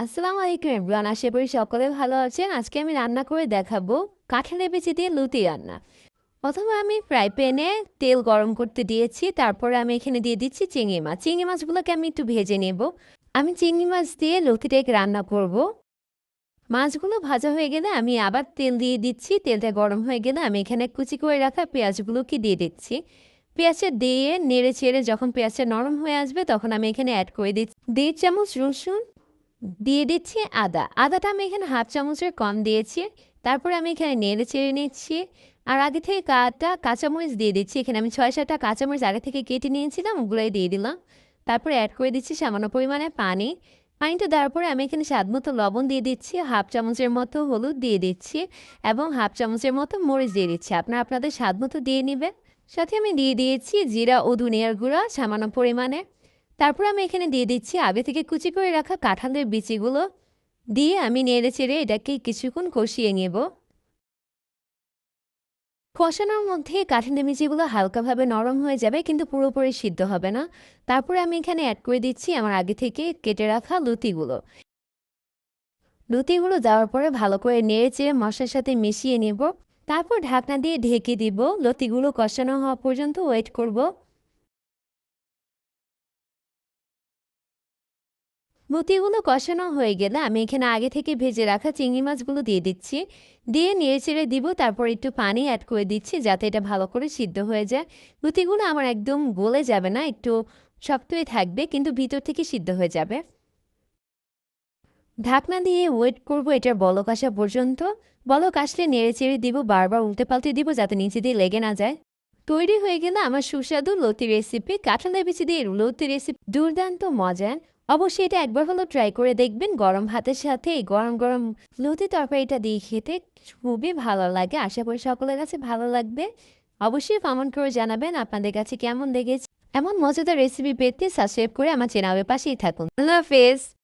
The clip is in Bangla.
আসসালামু আলাইকুম এভরিওয়ান, আশা করি সকলে ভালো আছেন। আজকে আমি রান্না করে দেখাবো কাঁঠালের বিচি দিয়ে লুচি রান্না। প্রথমে আমি ফ্রাই প্যানে তেল গরম করতে দিয়েছি, তারপরে আমি এখানে দিয়ে দিচ্ছি চিংড়ি মাছ। চিংড়ি মাছগুলোকে আমি একটু ভেজে নেব। আমি চিংড়ি মাছ দিয়ে লতিটাকে রান্না করব। মাছগুলো ভাজা হয়ে গেলে আমি আবার তেল দিয়ে দিচ্ছি। তেলটা গরম হয়ে গেলে আমি এখানে কুচি করে রাখা পেঁয়াজগুলোকে দিয়ে দিচ্ছি। পেঁয়াজটা দিয়ে নেড়ে চেড়ে যখন পেঁয়াজটা নরম হয়ে আসবে তখন আমি এখানে অ্যাড করে দিচ্ছি 1.5 চামচ রসুন, দিয়ে দিচ্ছি আদা। আদাটা আমি এখানে হাফ চামচের কম দিয়েছি। তারপরে আমি এখানে নেড়ে চেড়ে নিচ্ছি। আর আগে থেকে কাঁচামরিচ দিয়ে দিচ্ছি। এখানে আমি 6-7টা কাঁচামরিচ আগে থেকে কেটে নিয়েছিলাম, ওগুলোই দিয়ে দিলাম। তারপরে অ্যাড করে দিচ্ছি সামান্য পরিমাণে পানি। পানিটা দেওয়ার পরে আমি এখানে স্বাদমতো লবণ দিয়ে দিচ্ছি, হাফ চামচের মতো হলুদ দিয়ে দিচ্ছি এবং হাফ চামচের মতো মরিচ দিয়ে দিচ্ছি। আপনারা আপনাদের স্বাদমতো দিয়ে নেবেন। সাথে আমি দিয়ে দিয়েছি জিরা ও ধনিয়ার গুঁড়া সামান্য পরিমাণে। তারপর আমি এখানে দিয়ে দিচ্ছি আগে থেকে কুচি করে রাখা কাঁঠালের বিচিগুলো। দিয়ে আমি নেড়ে চেড়ে এটাকে কিছুক্ষণ কষিয়ে নেব। কষানোর মধ্যে কাঁঠালের বিচিগুলো হালকাভাবে নরম হয়ে যাবে, কিন্তু পুরোপুরি সিদ্ধ হবে না। তারপরে আমি এখানে অ্যাড করে দিচ্ছি আমার আগে থেকে কেটে রাখা লতিগুলো। লতিগুলো দেওয়ার পরে ভালো করে নেড়ে চেড়ে মশলার সাথে মিশিয়ে নেব। তারপর ঢাকনা দিয়ে ঢেকে দিব। লতিগুলো কষানো হওয়া পর্যন্ত ওয়েট করব। মতিগুলো কষানো হয়ে গেলে আমি এখানে আগে থেকে ভেজে রাখা চিংড়ি মাছগুলো দিয়ে দিচ্ছি। দিয়ে নেড়েচেড়ে দিব। তারপর একটু পানি অ্যাড করে দিচ্ছি যাতে এটা ভালো করে সিদ্ধ হয়ে যায়। লতিগুলো আমার একদম গলে যাবে না, একটু শক্তই থাকবে, কিন্তু ভিতর থেকে সিদ্ধ হয়ে যাবে। ঢাকনা দিয়ে ওয়েট করব এটার বলক আসা পর্যন্ত। বলক আসলে নেড়েচেড়ে দিব, বারবার উল্টে পাল্টে দিব যাতে নিচে দিয়ে লেগে না যায়। তৈরি হয়ে গেলে আমার সুস্বাদু লতি রেসিপি, কাঁঠালের বিচি দিয়ে লতি রেসিপি, দুর্দান্ত মজার। অবশ্যই এটা একবার হলো ট্রাই করে দেখবেন। গরম ভাতের সাথে এই গরম গরম লতি তরকারিটা দিয়ে খেতে খুবই ভালো লাগে। আশা করি সকলের কাছে ভালো লাগবে। অবশ্যই কমেন্ট করে জানাবেন আপনাদের কাছে কেমন লেগেছে। এমন মজাদার রেসিপি পেতে সাবস্ক্রাইব করে আমার চ্যানেলের পাশেই থাকুন। আল্লাহ হাফেজ।